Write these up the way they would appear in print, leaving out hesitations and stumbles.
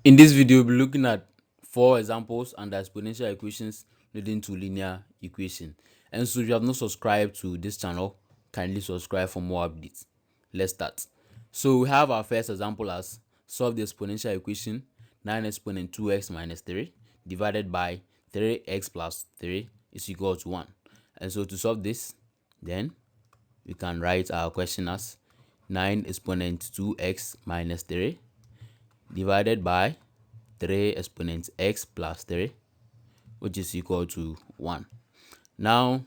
In this video, we'll be looking at 4 examples and exponential equations leading to linear equation. And so if you have not subscribed to this channel, kindly subscribe for more updates. Let's start. So we have our first example as solve the exponential equation 9 exponent 2x minus 3 divided by 3x plus 3 is equal to 1. And so to solve this, then we can write our question as 9 exponent 2x minus 3 divided by 3 exponent x plus 3, which is equal to 1. Now,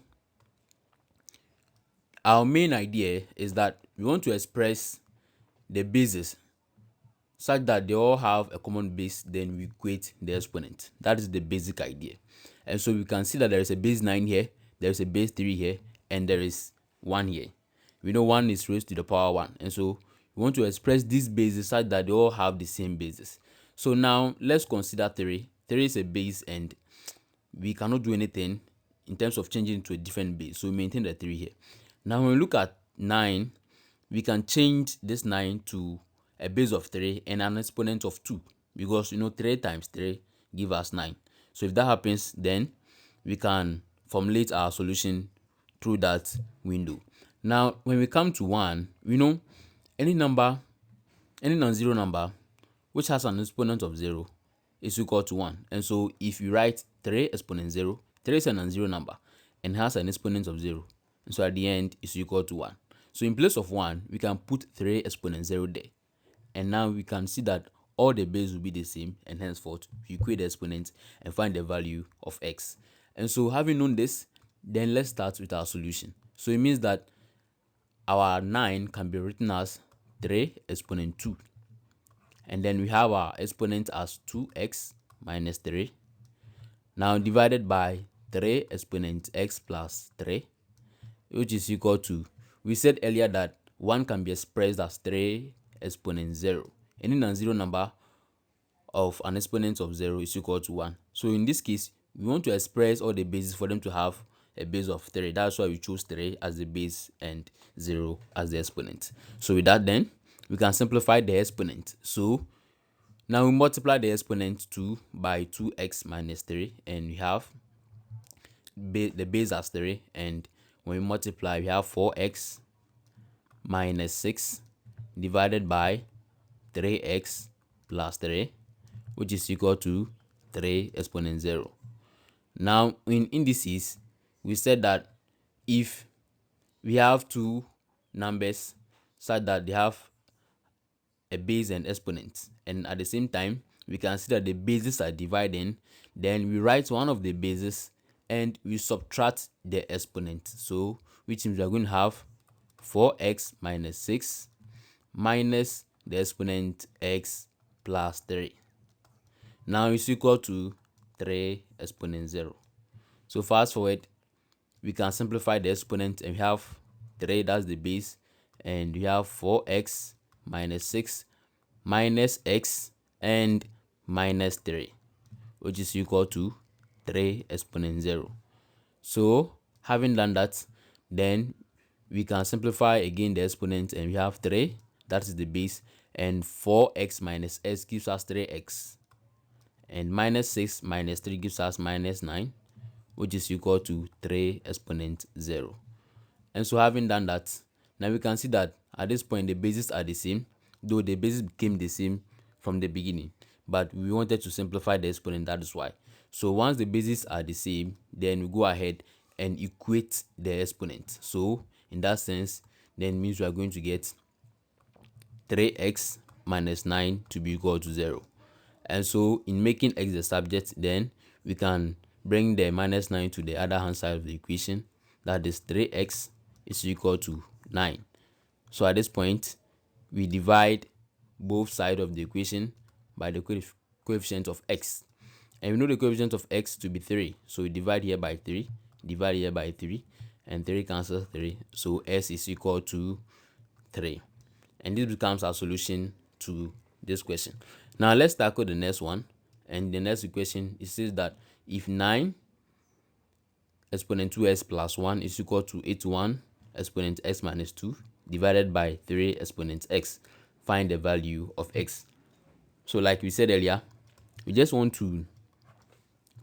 our main idea is that we want to express the bases such that they all have a common base, then we equate the exponent. That is the basic idea. And so we can see that there is a base 9 here, there is a base 3 here, and there is 1 here. We know 1 is raised to the power 1. And so we want to express these bases such that they all have the same basis. So now let's consider 3. 3 is a base and we cannot do anything in terms of changing it to a different base. So we maintain the 3 here. Now when we look at 9, we can change this 9 to a base of 3 and an exponent of 2, because 3 times 3 give us 9. So if that happens, then we can formulate our solution through that window. Now when we come to 1, we know any non-zero number which has an exponent of 0 is equal to 1. And so if you write 3 exponent 0, 3 is a non-zero number and has an exponent of 0. And so at the end is equal to 1. So in place of 1, we can put 3 exponent 0 there. And now we can see that all the bases will be the same, and henceforth we equate the exponent and find the value of x. And so having known this, then let's start with our solution. So it means that our 9 can be written as 3 exponent 2. And then we have our exponent as 2x minus 3. Now divided by 3 exponent x plus 3, which is equal to, we said earlier that 1 can be expressed as 3 exponent 0. Any non-zero number of an exponent of 0 is equal to 1. So in this case, we want to express all the bases for them to have a base of 3. That's why we choose 3 as the base and 0 as the exponent. So with that, then we can simplify the exponent. So now we multiply the exponent 2 by 2x minus 3, and we have the base as 3, and when we multiply, we have 4x minus 6 divided by 3x plus 3, which is equal to 3 exponent 0. Now in indices, we said that if we have two numbers such that they have a base and exponent, and at the same time we can see that the bases are dividing, then we write one of the bases and we subtract the exponent. So which means we are going to have 4x minus 6 minus the exponent x plus 3. Now it's equal to 3 exponent 0. So fast forward, we can simplify the exponent and we have 3, that's the base, and we have 4x minus 6 minus x and minus 3, which is equal to 3 exponent 0. So having done that, then we can simplify again the exponent and we have 3, that is the base, and 4x minus x gives us 3x, and minus 6 minus 3 gives us minus 9, which is equal to 3 exponent 0. And so having done that, now we can see that at this point the bases are the same, though the bases became the same from the beginning, but we wanted to simplify the exponent, that is why. So once the bases are the same, then we go ahead and equate the exponent. So in that sense, then means we are going to get 3x minus 9 to be equal to 0. And so in making x the subject, then we can bring the minus 9 to the other hand side of the equation. That is 3x is equal to 9. So at this point, we divide both sides of the equation by the coefficient of x. And we know the coefficient of x to be 3. So we divide here by 3, divide here by 3, and 3 cancels 3. So s is equal to 3. And this becomes our solution to this question. Now let's tackle the next one. And the next equation, it says that if 9 exponent 2x plus 1 is equal to 81 exponent x minus 2 divided by 3 exponent x, find the value of x. So like we said earlier, we just want to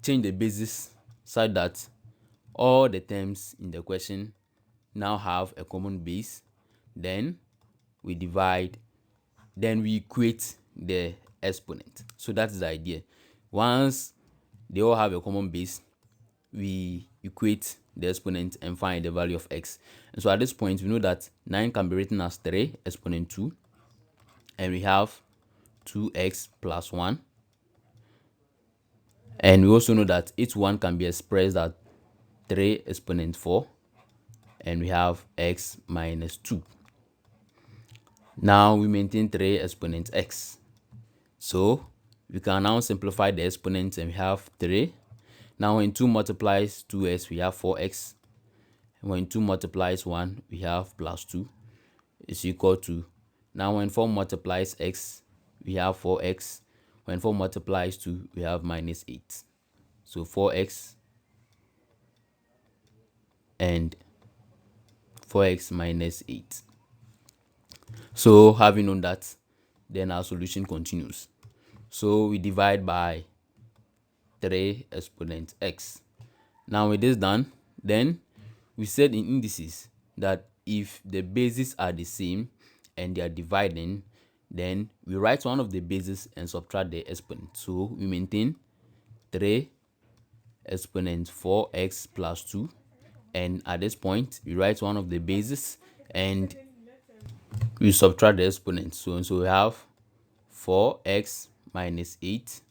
change the basis such that all the terms in the question now have a common base. Then we divide, then we equate the exponent. So that's the idea. Once they all have a common base, we equate the exponent and find the value of x. And so at this point, we know that 9 can be written as 3 exponent 2, and we have 2x plus 1. And we also know that each one can be expressed as 3 exponent 4, and we have x minus 2. Now we maintain 3 exponent x. So we can now simplify the exponents, and we have 3. Now when 2 multiplies 2x, we have 4x. And when 2 multiplies 1, we have plus 2 is equal to, now when 4 multiplies x, we have 4x. When 4 multiplies 2, we have minus 8. So 4x and 4x minus 8. So having known that, then our solution continues. So we divide by 3 exponent x. Now with this done, then we said in indices that if the bases are the same and they are dividing, then we write one of the bases and subtract the exponent. So we maintain 3 exponent 4x plus 2, and at this point we write one of the bases and we subtract the exponent. So we have 4x minus 8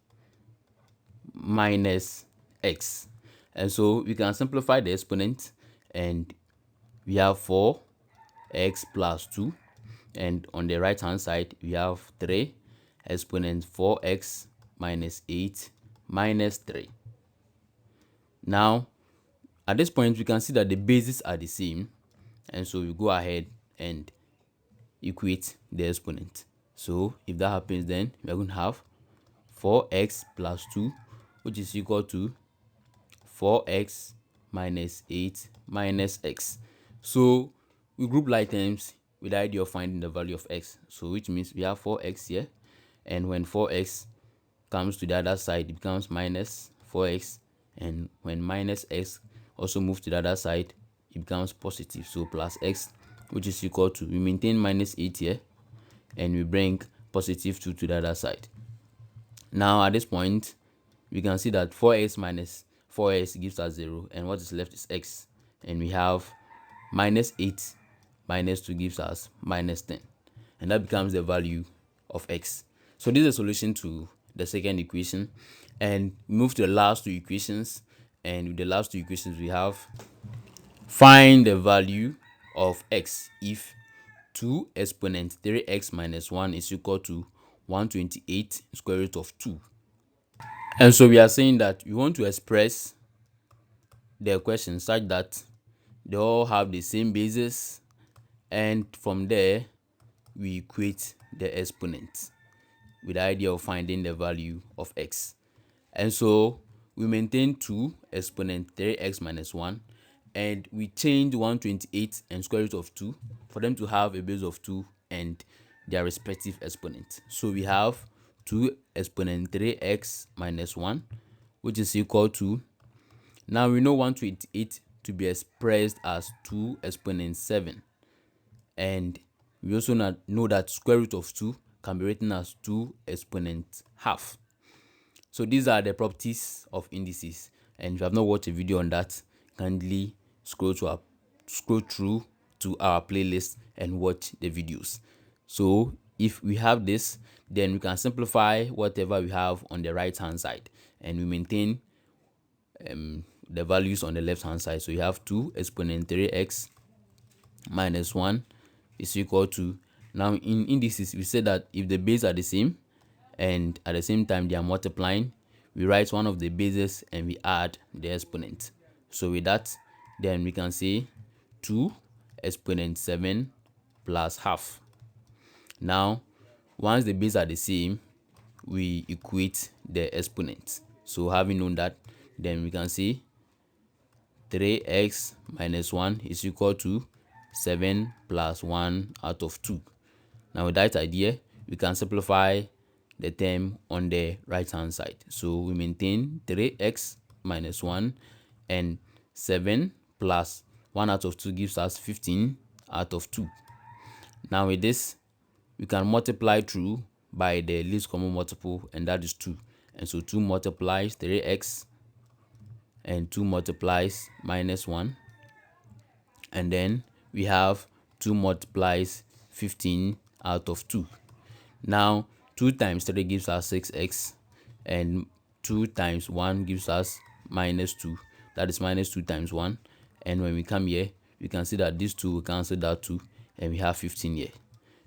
minus x. And so we can simplify the exponent, and we have 4x plus 2, and on the right hand side we have 3 exponent 4x minus 8 minus 3. Now at this point we can see that the bases are the same, and so we go ahead and equate the exponent. So if that happens, then we are going to have 4x plus 2, which is equal to 4x minus 8 minus x. So we group like terms with the idea of finding the value of x. So which means we have 4x here, and when 4x comes to the other side, it becomes minus 4x, and when minus x also moves to the other side, it becomes positive, so plus x, which is equal to, we maintain minus 8 here, and we bring positive 2 to the other side. Now at this point we can see that 4x minus 4x gives us 0, and what is left is x, and we have minus 8 minus 2 gives us minus 10, and that becomes the value of x. So this is a solution to the second equation, and we move to the last two equations. And with the last two equations, we have find the value of x if 2 exponent 3x minus 1 is equal to 128 square root of 2. And so we are saying that we want to express the question such that they all have the same basis, and from there we equate the exponent with the idea of finding the value of x. And so we maintain 2 exponent 3x minus 1, and we change 128 and square root of 2 for them to have a base of 2 and their respective exponent. So we have 2 exponent 3x minus 1, which is equal to, now we know 128 to be expressed as 2 exponent 7, and we also know that square root of 2 can be written as 2 exponent half. So these are the properties of indices, and if you have not watched a video on that, kindly scroll through to our playlist and watch the videos. So if we have this, then we can simplify whatever we have on the right hand side, and we maintain the values on the left hand side. So you have 2 exponent 3x minus 1 is equal to, now in indices we said that if the bases are the same and at the same time they are multiplying, we write one of the bases and we add the exponent. So with that, then we can say 2 exponent 7 plus half. Now once the bases are the same, we equate the exponent. So having known that, then we can say 3x minus 1 is equal to 7 plus 1 out of 2. Now with that idea, we can simplify the term on the right hand side. So we maintain 3x minus 1 and 7 plus 1 out of 2 gives us 15 out of 2. Now with this, we can multiply through by the least common multiple, and that is 2. And so 2 multiplies 3x and 2 multiplies minus 1. And then we have 2 multiplies 15 out of 2. Now 2 times 3 gives us 6x, and 2 times 1 gives us minus 2. That is minus 2 times 1. And when we come here, we can see that these 2 will cancel that 2, and we have 15 here.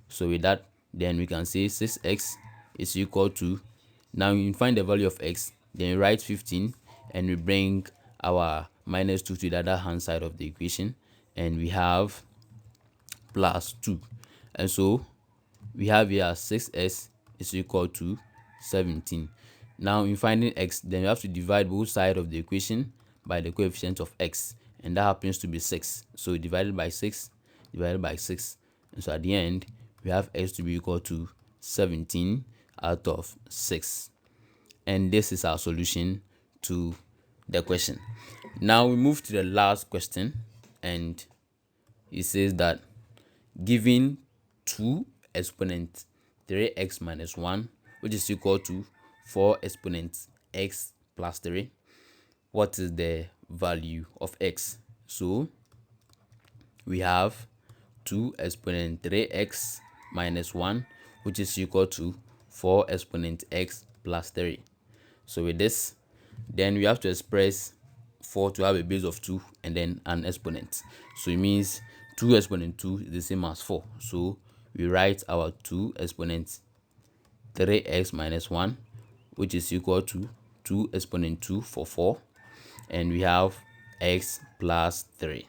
So with that, then we can say 6x is equal to, now you find the value of x, then you write 15, and we bring our minus 2 to the other hand side of the equation, and we have plus 2. And so we have here 6s is equal to 17. Now in finding x, then you have to divide both sides of the equation by the coefficient of x, and that happens to be 6. So divided by 6, divided by 6, and so at the end we have x to be equal to 17 out of 6. And this is our solution to the question. Now we move to the last question, and it says that given 2 exponent 3x minus 1, which is equal to 4 exponent x plus 3, what is the value of x? So we have 2 exponent 3x minus 1, which is equal to 4 exponent x plus 3. So with this, then we have to express 4 to have a base of 2 and then an exponent. So it means 2 exponent 2 is the same as 4. So we write our 2 exponent 3x minus 1, which is equal to 2 exponent 2 for 4, and we have x plus 3.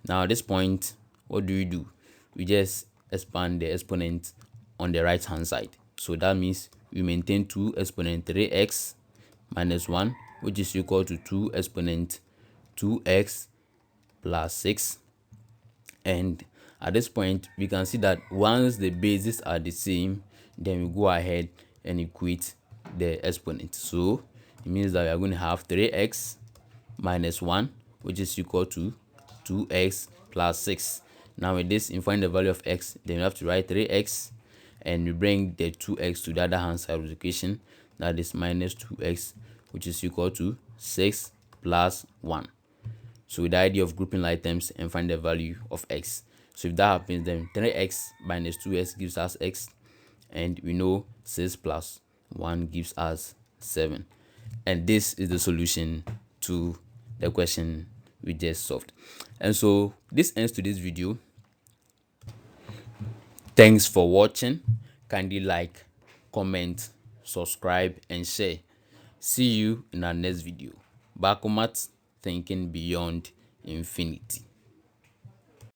Now at this point, what do? We just expand the exponent on the right hand side. So that means we maintain 2 exponent 3x minus 1, which is equal to 2 exponent 2x plus 6. And at this point, we can see that once the bases are the same, then we go ahead and equate the exponent. So it means that we are going to have 3x minus 1, which is equal to 2x plus 6. Now with this, in find the value of x, then we have to write 3x, and we bring the 2x to the other hand side of the equation. That is minus 2x, which is equal to 6 plus 1. So with the idea of grouping like terms and find the value of x. So if that happens, then 3x minus 2x gives us x, and we know 6 plus 1 gives us 7. And this is the solution to the question we just solved. And so this ends to this video. Thanks for watching. Kindly like, comment, subscribe, and share. See you in our next video. BakoMaths, thinking beyond infinity.